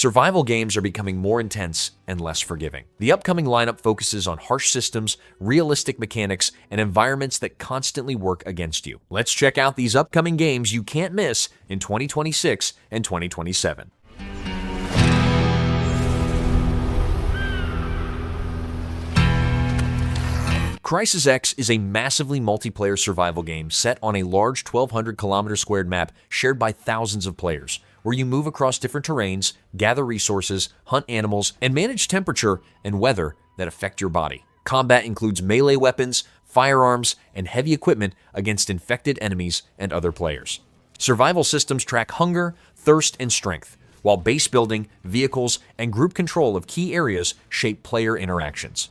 survival games are becoming more intense and less forgiving. The upcoming lineup focuses on harsh systems, realistic mechanics, and environments that constantly work against you. Let's check out these upcoming games you can't miss in 2026 and 2027. CrisisX is a massively multiplayer survival game set on a large 1,200 kilometer squared map shared by thousands of players, where you move across different terrains, gather resources, hunt animals, and manage temperature and weather that affect your body. Combat includes melee weapons, firearms, and heavy equipment against infected enemies and other players. Survival systems track hunger, thirst, and strength, while base building, vehicles, and group control of key areas shape player interactions.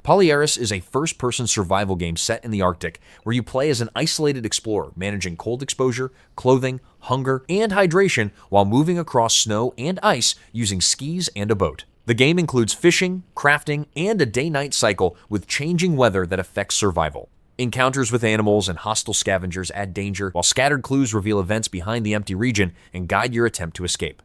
Polyaris is a first-person survival game set in the Arctic, where you play as an isolated explorer, managing cold exposure, clothing, hunger, and hydration while moving across snow and ice using skis and a boat. The game includes fishing, crafting, and a day-night cycle with changing weather that affects survival. Encounters with animals and hostile scavengers add danger, while scattered clues reveal events behind the empty region and guide your attempt to escape.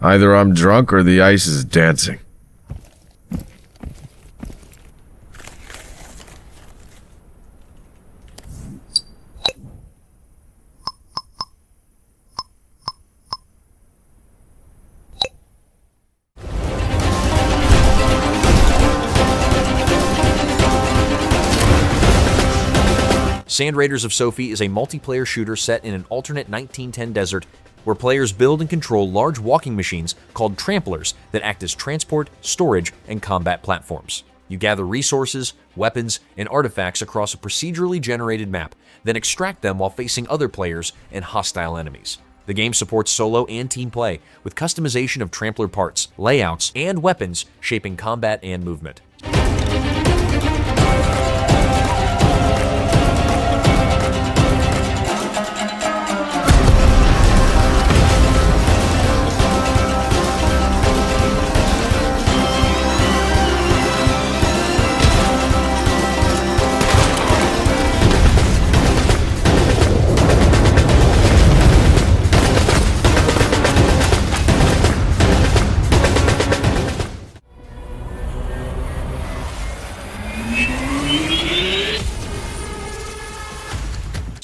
Either I'm drunk or the ice is dancing. Sand Raiders of Sophie is a multiplayer shooter set in an alternate 1910 desert where players build and control large walking machines called tramplers that act as transport, storage, and combat platforms. You gather resources, weapons, and artifacts across a procedurally generated map, then extract them while facing other players and hostile enemies. The game supports solo and team play, with customization of trampler parts, layouts, and weapons shaping combat and movement.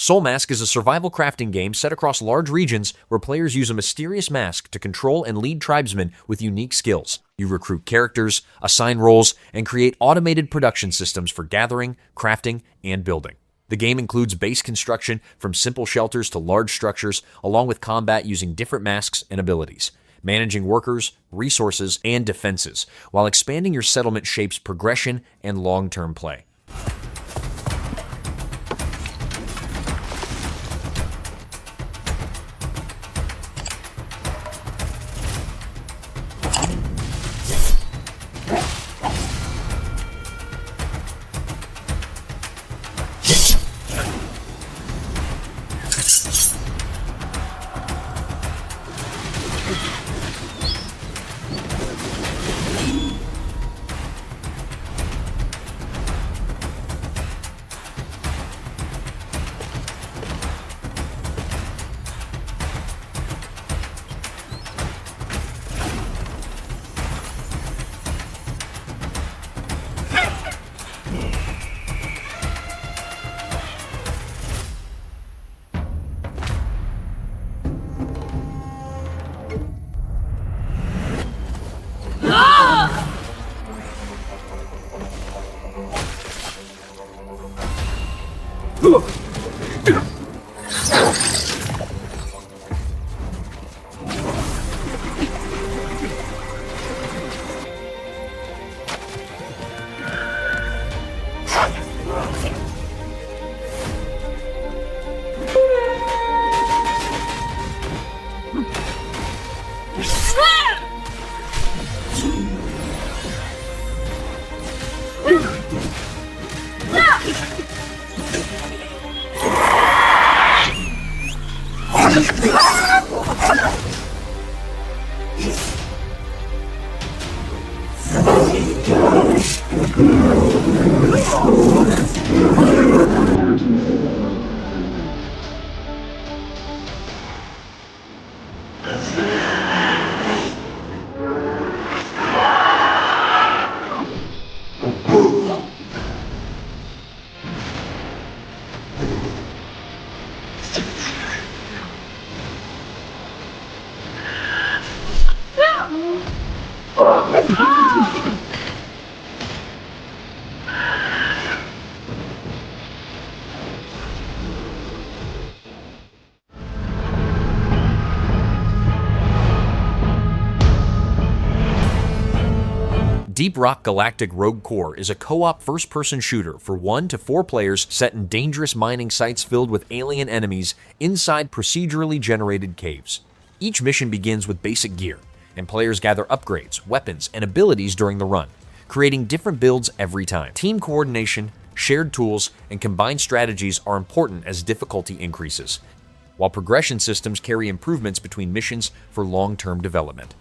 Soulmask is a survival crafting game set across large regions where players use a mysterious mask to control and lead tribesmen with unique skills. You recruit characters, assign roles, and create automated production systems for gathering, crafting, and building. The game includes base construction from simple shelters to large structures, along with combat using different masks and abilities. Managing workers, resources, and defenses, while expanding your settlement shapes progression and long-term play. Deep Rock Galactic Rogue Core is a co-op first-person shooter for 1 to 4 players set in dangerous mining sites filled with alien enemies inside procedurally generated caves. Each mission begins with basic gear, and players gather upgrades, weapons, and abilities during the run, creating different builds every time. Team coordination, shared tools, and combined strategies are important as difficulty increases, while progression systems carry improvements between missions for long-term development.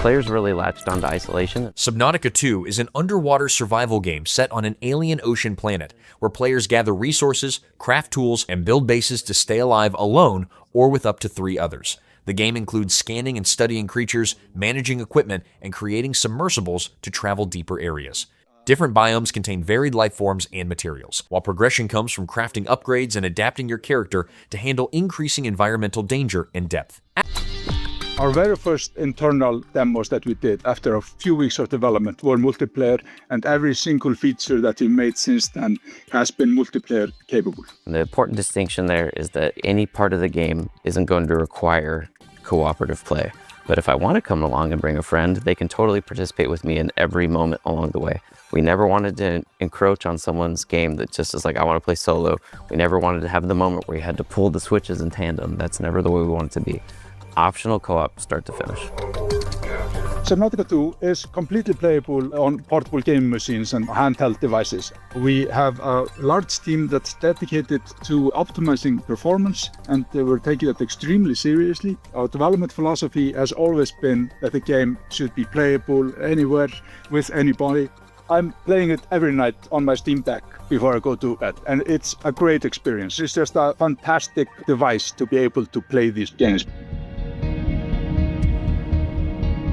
Players really latched onto isolation. Subnautica 2 is an underwater survival game set on an alien ocean planet where players gather resources, craft tools, and build bases to stay alive alone or with up to 3 others. The game includes scanning and studying creatures, managing equipment, and creating submersibles to travel deeper areas. Different biomes contain varied life forms and materials, while progression comes from crafting upgrades and adapting your character to handle increasing environmental danger and depth. Our very first internal demos that we did after a few weeks of development were multiplayer, and every single feature that we made since then has been multiplayer capable. The important distinction there is that any part of the game isn't going to require cooperative play. But if I want to come along and bring a friend, they can totally participate with me in every moment along the way. We never wanted to encroach on someone's game that just is like, I want to play solo. We never wanted to have the moment where you had to pull the switches in tandem. That's never the way we want it to be. Optional co-op start to finish. Subnautica 2 is completely playable on portable game machines and handheld devices. We have a large team that's dedicated to optimizing performance, and we're taking that extremely seriously. Our development philosophy has always been that the game should be playable anywhere with anybody. I'm playing it every night on my Steam Deck before I go to bed, and it's a great experience. It's just a fantastic device to be able to play these games.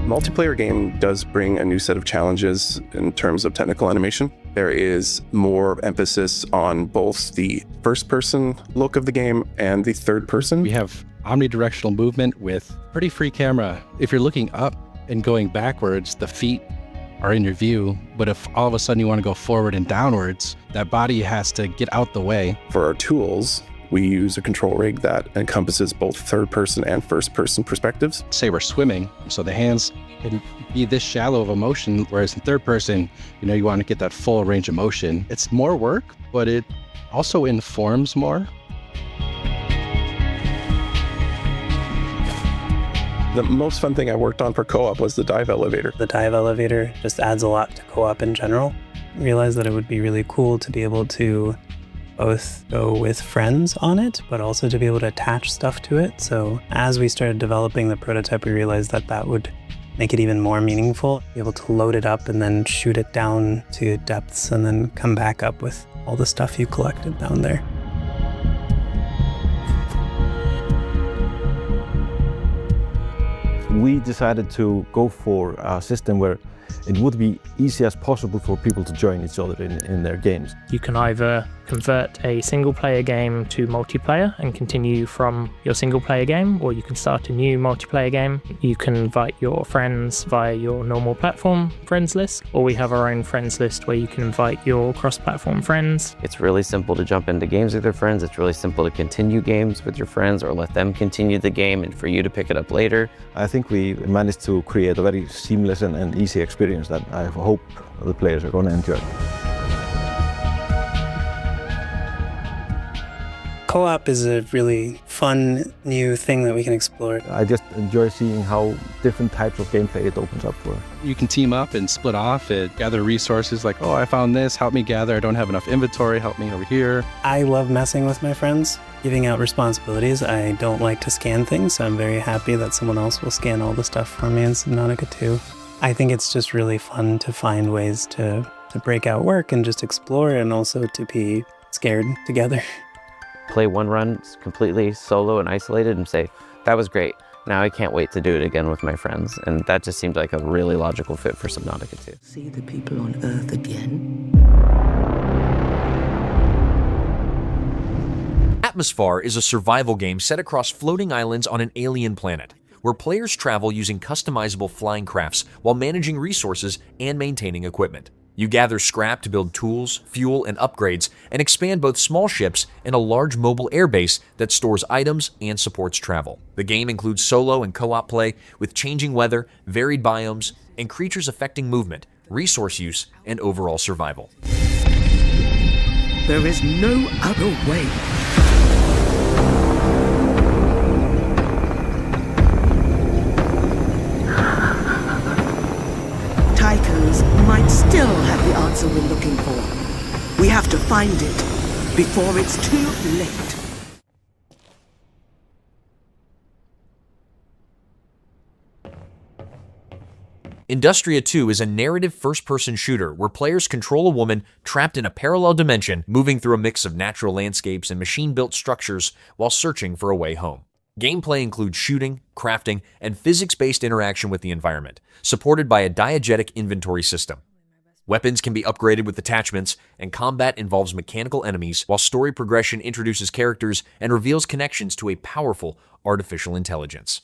Multiplayer game does bring a new set of challenges in terms of technical animation. There is more emphasis on both the first-person look of the game and the third person. We have omnidirectional movement with pretty free camera. If you're looking up and going backwards, the feet are in your view, but if all of a sudden you want to go forward and downwards, that body has to get out the way. For our tools, we use a control rig that encompasses both third-person and first-person perspectives. Say we're swimming, so the hands can be this shallow of a motion, whereas in third person, you want to get that full range of motion. It's more work, but it also informs more. The most fun thing I worked on for co-op was the dive elevator. The dive elevator just adds a lot to co-op in general. I realized that it would be really cool to be able to both go with friends on it, but also to be able to attach stuff to it. So as we started developing the prototype, we realized that that would make it even more meaningful, be able to load it up and then shoot it down to depths and then come back up with all the stuff you collected down there. We decided to go for a system where it would be easy as possible for people to join each other in their games. You can either convert a single player game to multiplayer and continue from your single player game, or you can start a new multiplayer game. You can invite your friends via your normal platform friends list, or we have our own friends list where you can invite your cross-platform friends. It's really simple to jump into games with your friends. It's really simple to continue games with your friends or let them continue the game and for you to pick it up later. I think we managed to create a very seamless and easy experience that I hope the players are going to enjoy. Co-op is a really fun new thing that we can explore. I just enjoy seeing how different types of gameplay it opens up for. You can team up and split off and gather resources like, oh, I found this, help me gather, I don't have enough inventory, help me over here. I love messing with my friends, giving out responsibilities. I don't like to scan things, so I'm very happy that someone else will scan all the stuff for me in Subnautica 2. I think it's just really fun to find ways to break out work and just explore, and also to be scared together. Play one run completely solo and isolated and say, that was great. Now I can't wait to do it again with my friends. And that just seemed like a really logical fit for Subnautica 2. See the people on Earth again? Atmosfar is a survival game set across floating islands on an alien planet, where players travel using customizable flying crafts while managing resources and maintaining equipment. You gather scrap to build tools, fuel, and upgrades, and expand both small ships and a large mobile airbase that stores items and supports travel. The game includes solo and co-op play with changing weather, varied biomes, and creatures affecting movement, resource use, and overall survival. There is no other way. Titans might still have the answer we're looking for. We have to find it before it's too late. Industria 2 is a narrative first-person shooter where players control a woman trapped in a parallel dimension, moving through a mix of natural landscapes and machine-built structures while searching for a way home. Gameplay includes shooting, crafting, and physics-based interaction with the environment, supported by a diegetic inventory system. Weapons can be upgraded with attachments, and combat involves mechanical enemies, while story progression introduces characters and reveals connections to a powerful artificial intelligence.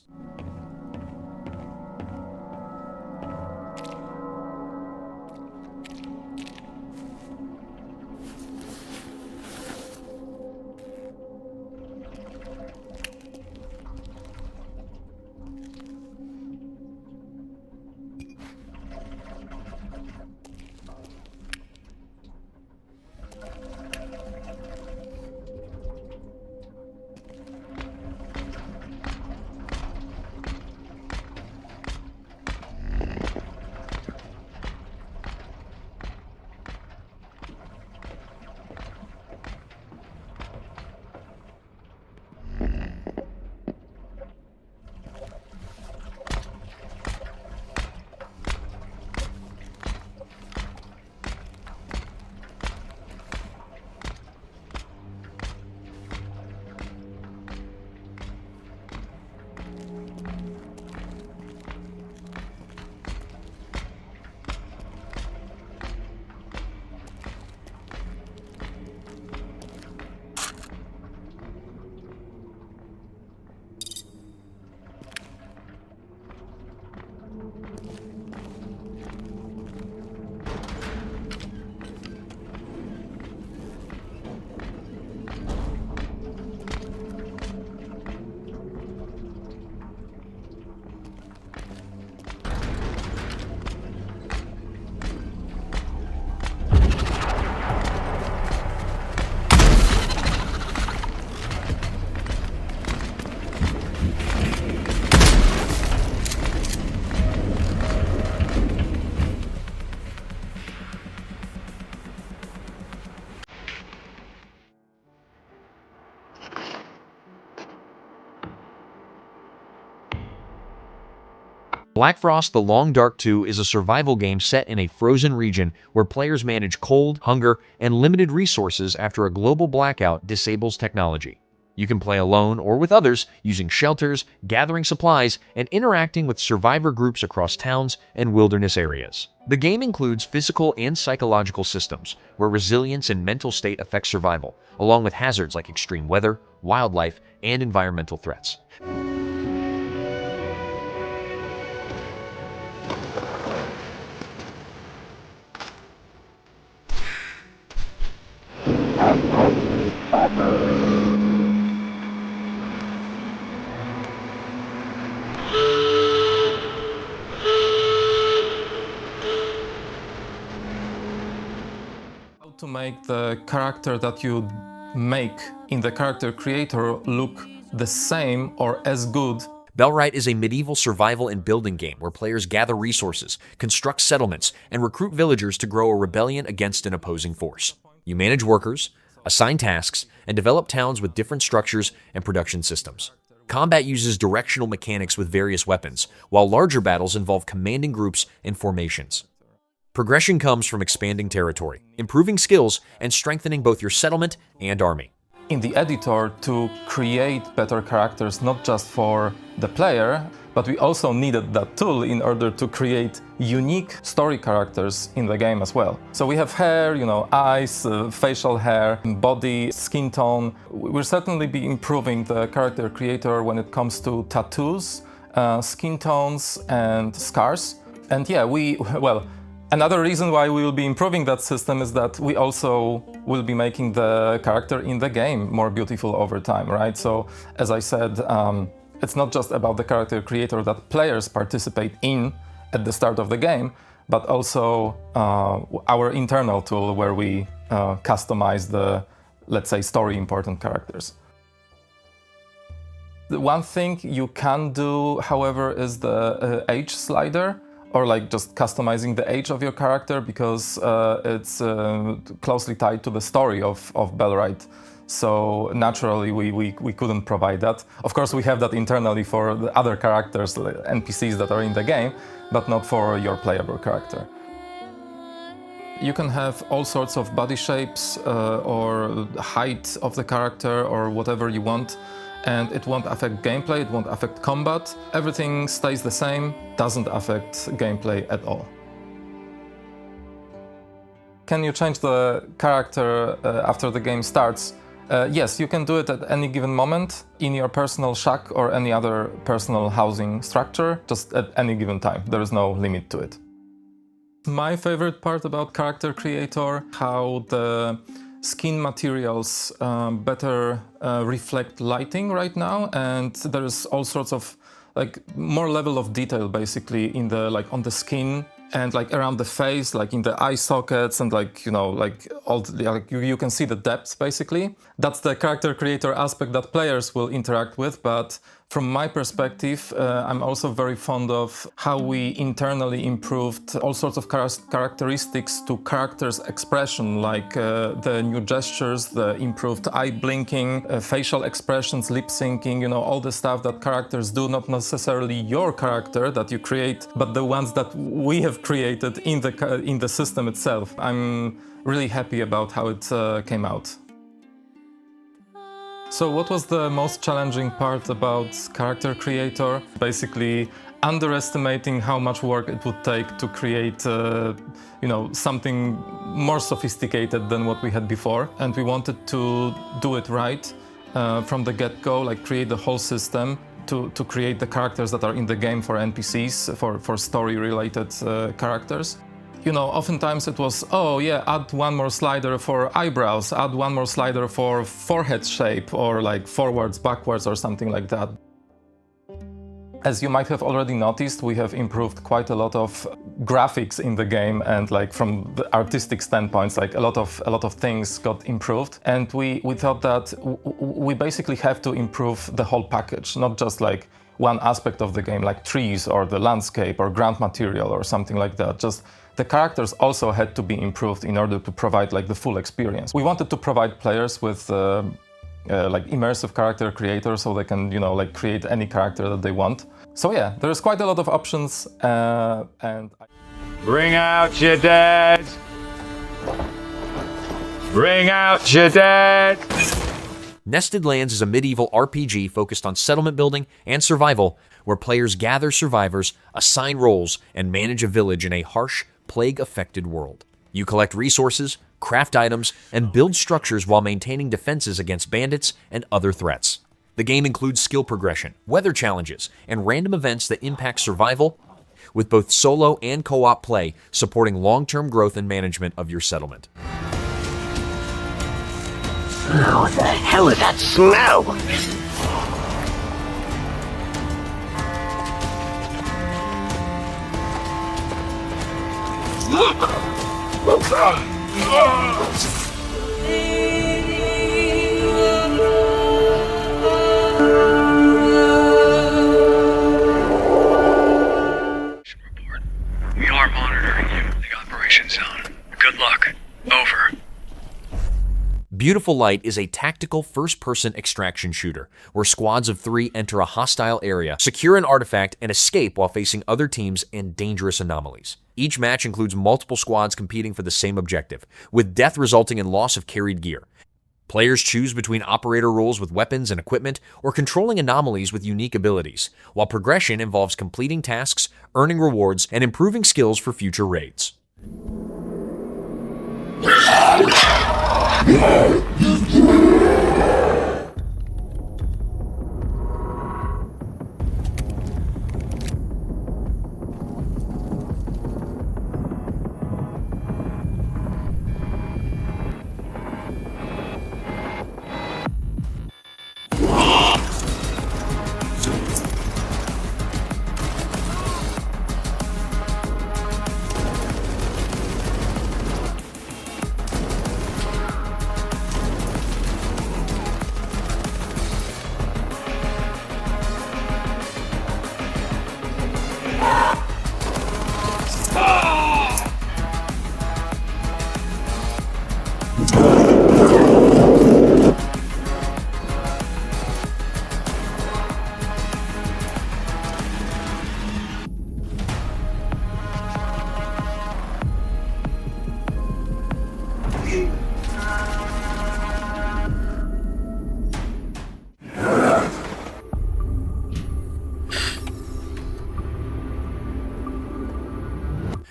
Blackfrost: The Long Dark 2 is a survival game set in a frozen region where players manage cold, hunger, and limited resources after a global blackout disables technology. You can play alone or with others, using shelters, gathering supplies, and interacting with survivor groups across towns and wilderness areas. The game includes physical and psychological systems, where resilience and mental state affect survival, along with hazards like extreme weather, wildlife, and environmental threats. To make the character that you make in the character creator look the same or as good. Bellwright is a medieval survival and building game where players gather resources, construct settlements, and recruit villagers to grow a rebellion against an opposing force. You manage workers, assign tasks, and develop towns with different structures and production systems. Combat uses directional mechanics with various weapons, while larger battles involve commanding groups and formations. Progression comes from expanding territory, improving skills, and strengthening both your settlement and army. In the editor, to create better characters not just for the player, but we also needed that tool in order to create unique story characters in the game as well. So we have hair, eyes, facial hair, body, skin tone. We'll certainly be improving the character creator when it comes to tattoos, skin tones, and scars. And yeah, another reason why we will be improving that system is that we also will be making the character in the game more beautiful over time, right? So, as I said, it's not just about the character creator that players participate in at the start of the game, but also our internal tool where we customize the, let's say, story important characters. The one thing you can do, however, is the age slider, or like just customizing the age of your character, because it's closely tied to the story of Bellwright. So naturally we couldn't provide that. Of course we have that internally for the other characters, like NPCs that are in the game, but not for your playable character. You can have all sorts of body shapes or height of the character or whatever you want. And it won't affect gameplay, it won't affect combat. Everything stays the same, doesn't affect gameplay at all. Can you change the character after the game starts? Yes, you can do it at any given moment in your personal shack or any other personal housing structure, just at any given time. There is no limit to it. My favorite part about character creator, how the skin materials better reflect lighting right now, and there is all sorts of more level of detail basically in the on the skin and around the face, in the eye sockets, and you can see the depth basically. That's the character creator aspect that players will interact with, but from my perspective, I'm also very fond of how we internally improved all sorts of characteristics to characters' expression, like the new gestures, the improved eye blinking, facial expressions, lip syncing, all the stuff that characters do, not necessarily your character that you create, but the ones that we have created in the system itself. I'm really happy about how it came out. So what was the most challenging part about character creator? Basically underestimating how much work it would take to create something more sophisticated than what we had before, and we wanted to do it right from the get-go, create the whole system to create the characters that are in the game for NPCs, for story-related characters. Oftentimes it was, oh yeah, add one more slider for eyebrows, add one more slider for forehead shape, or forwards, backwards, or something like that. As you might have already noticed, we have improved quite a lot of graphics in the game, and from the artistic standpoints, a lot of things got improved. And we thought that we basically have to improve the whole package, not just one aspect of the game, like trees or the landscape or ground material or something like that. Just the characters also had to be improved in order to provide the full experience. We wanted to provide players with like immersive character creator, so they can, you know, like create any character that they want. So yeah, there's quite a lot of options, and bring out your dead. Bring out your dead. Nested Lands is a medieval RPG focused on settlement building and survival, where players gather survivors, assign roles, and manage a village in a harsh, plague-affected world. You collect resources, craft items, and build structures while maintaining defenses against bandits and other threats. The game includes skill progression, weather challenges, and random events that impact survival, with both solo and co-op play supporting long-term growth and management of your settlement. Oh, what the hell is that smell? Report. We are monitoring you in the operation zone. Good luck. Over. Beautiful Light is a tactical first-person extraction shooter, where squads of 3 enter a hostile area, secure an artifact, and escape while facing other teams and dangerous anomalies. Each match includes multiple squads competing for the same objective, with death resulting in loss of carried gear. Players choose between operator roles with weapons and equipment, or controlling anomalies with unique abilities, while progression involves completing tasks, earning rewards, and improving skills for future raids.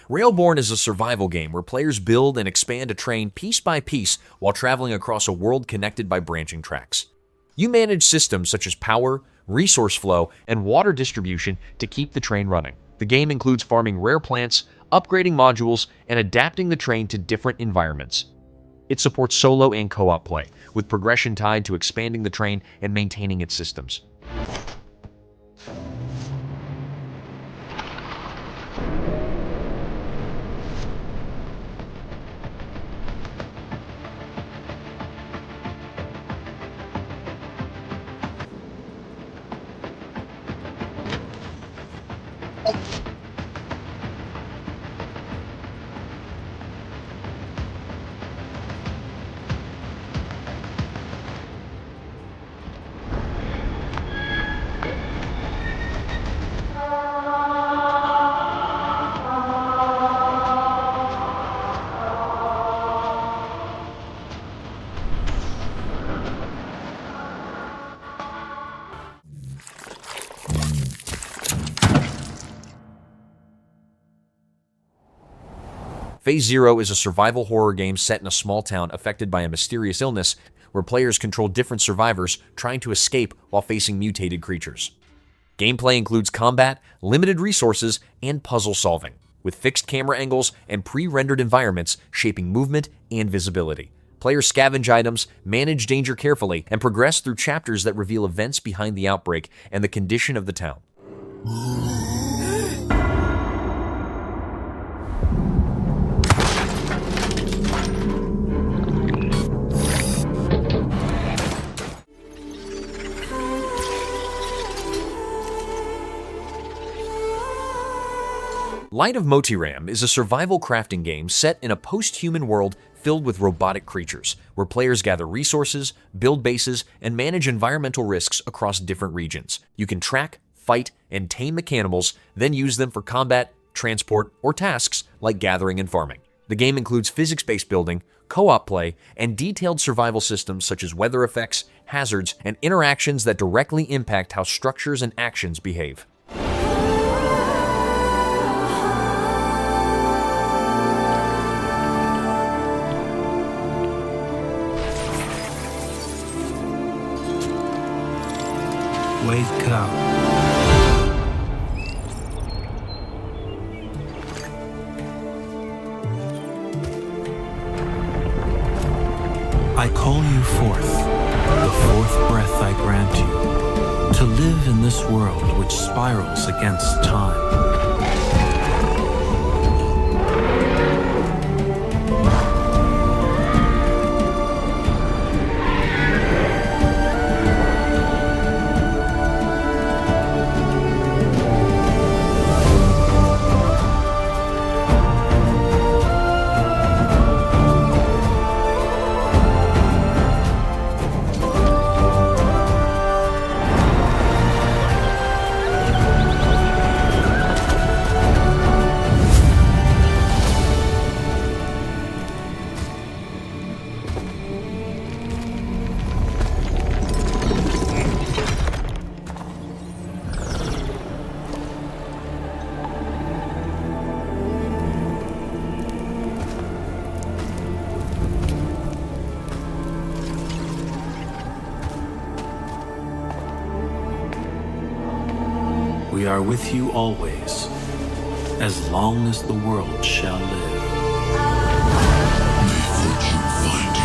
Railborn is a survival game where players build and expand a train piece by piece while traveling across a world connected by branching tracks. You manage systems such as power, resource flow, and water distribution to keep the train running. The game includes farming rare plants, upgrading modules, and adapting the train to different environments. It supports solo and co-op play, with progression tied to expanding the train and maintaining its systems. Phase Zero is a survival horror game set in a small town affected by a mysterious illness where players control different survivors trying to escape while facing mutated creatures. Gameplay includes combat, limited resources, and puzzle solving, with fixed camera angles and pre-rendered environments shaping movement and visibility. Players scavenge items, manage danger carefully, and progress through chapters that reveal events behind the outbreak and the condition of the town. Light of Motiram is a survival crafting game set in a post-human world filled with robotic creatures, where players gather resources, build bases, and manage environmental risks across different regions. You can track, fight, and tame mechanimals, then use them for combat, transport, or tasks like gathering and farming. The game includes physics-based building, co-op play, and detailed survival systems such as weather effects, hazards, and interactions that directly impact how structures and actions behave. Wake up. I call you forth, the fourth breath I grant you, to live in this world which spirals against time. We are with you always, as long as the world shall live. May fortune find you.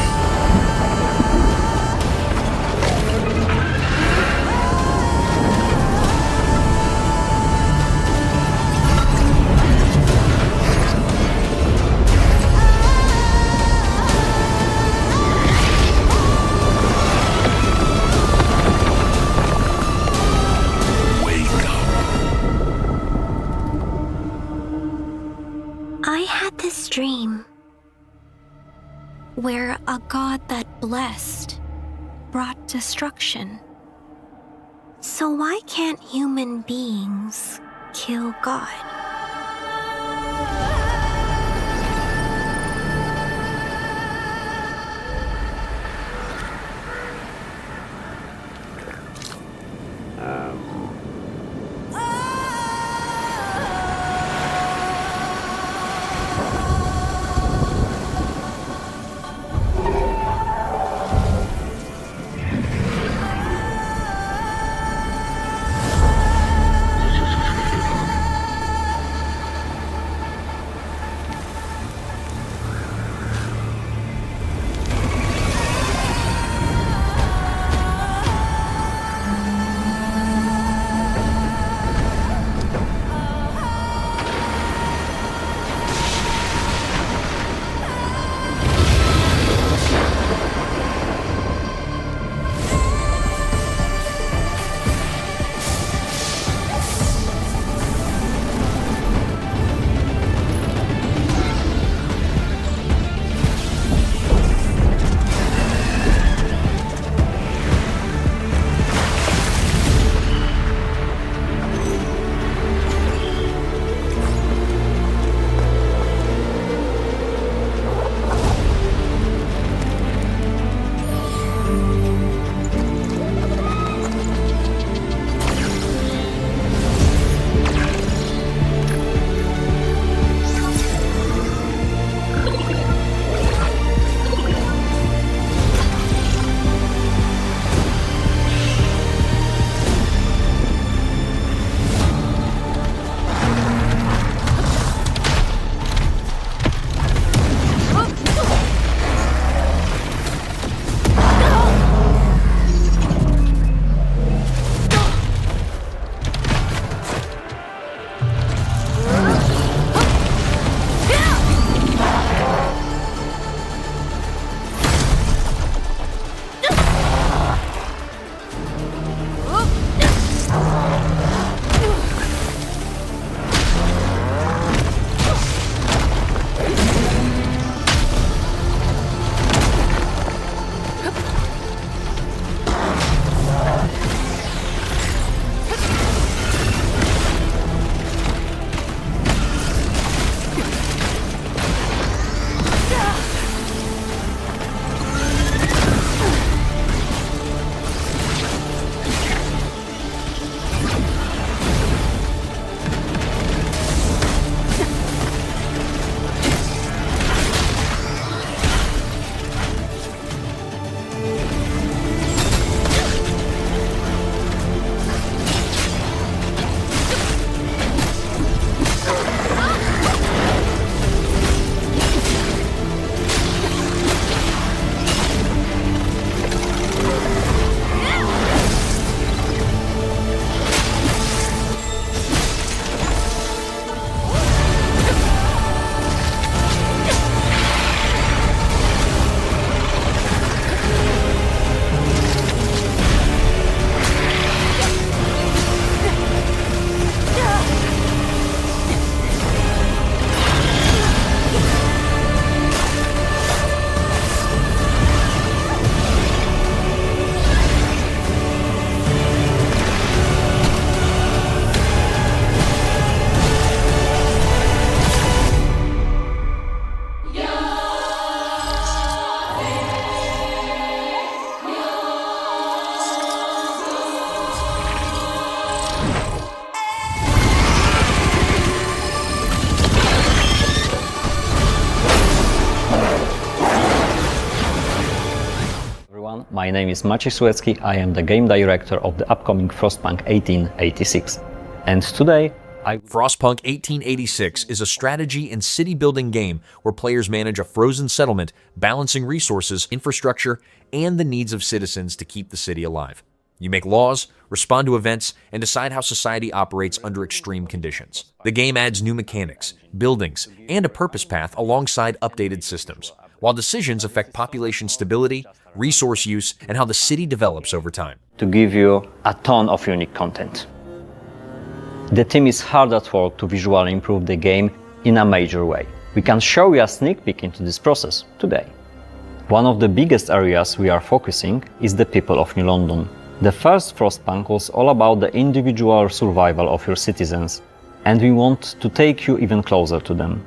Dream where a god that blessed brought destruction. So why can't human beings kill God? everyone, my name is Maciej Sulecki, I am the game director of the upcoming Frostpunk 1886. And today Frostpunk 1886 is a strategy and city-building game where players manage a frozen settlement, balancing resources, infrastructure, and the needs of citizens to keep the city alive. You make laws, respond to events, and decide how society operates under extreme conditions. The game adds new mechanics, buildings, and a purpose path alongside updated systems, while decisions affect population stability, resource use, and how the city develops over time. To give you a ton of unique content. The team is hard at work to visually improve the game in a major way. We can show you a sneak peek into this process today. One of the biggest areas we are focusing is the people of New London. The first Frostpunk was all about the individual survival of your citizens, and we want to take you even closer to them.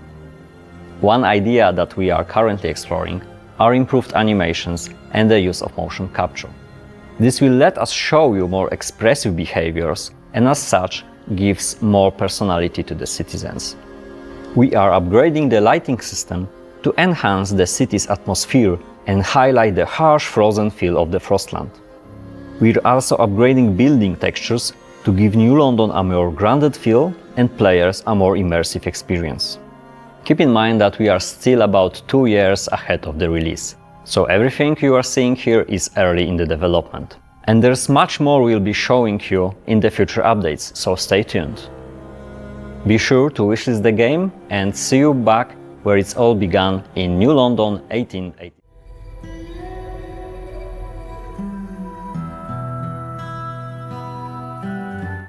One idea that we are currently exploring are improved animations and the use of motion capture. This will let us show you more expressive behaviors and as such gives more personality to the citizens. We are upgrading the lighting system to enhance the city's atmosphere and highlight the harsh frozen feel of the Frostland. We're also upgrading building textures to give New London a more grounded feel and players a more immersive experience. Keep in mind that we are still about 2 years ahead of the release, so everything you are seeing here is early in the development. And there's much more we'll be showing you in the future updates, so stay tuned. Be sure to wishlist the game and see you back where it's all began in New London 1880.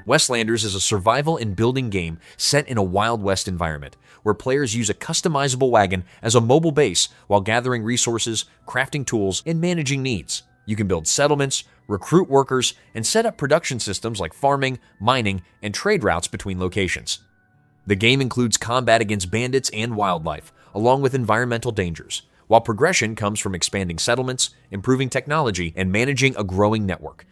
Westlanders is a survival and building game set in a Wild West environment, where players use a customizable wagon as a mobile base while gathering resources, crafting tools, and managing needs. You can build settlements, recruit workers, and set up production systems like farming, mining, and trade routes between locations. The game includes combat against bandits and wildlife, along with environmental dangers, while progression comes from expanding settlements, improving technology, and managing a growing network.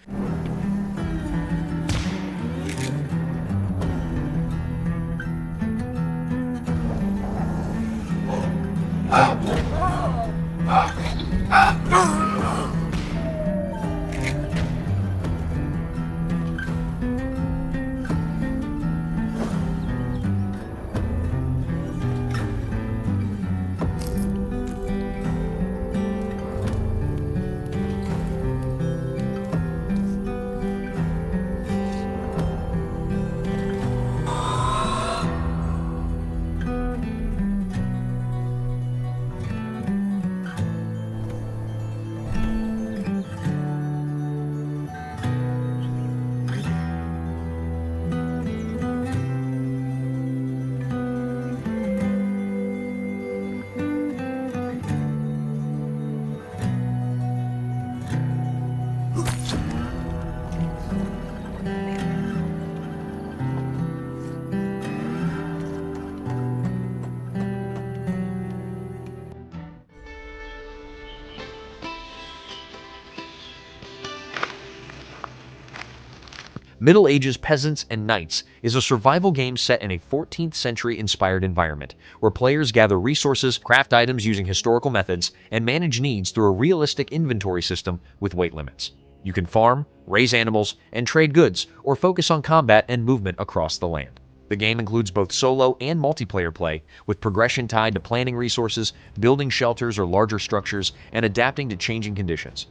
Middle Ages Peasants and Knights is a survival game set in a 14th century inspired environment, where players gather resources, craft items using historical methods, and manage needs through a realistic inventory system with weight limits. You can farm, raise animals, and trade goods, or focus on combat and movement across the land. The game includes both solo and multiplayer play, with progression tied to planning resources, building shelters or larger structures, and adapting to changing conditions.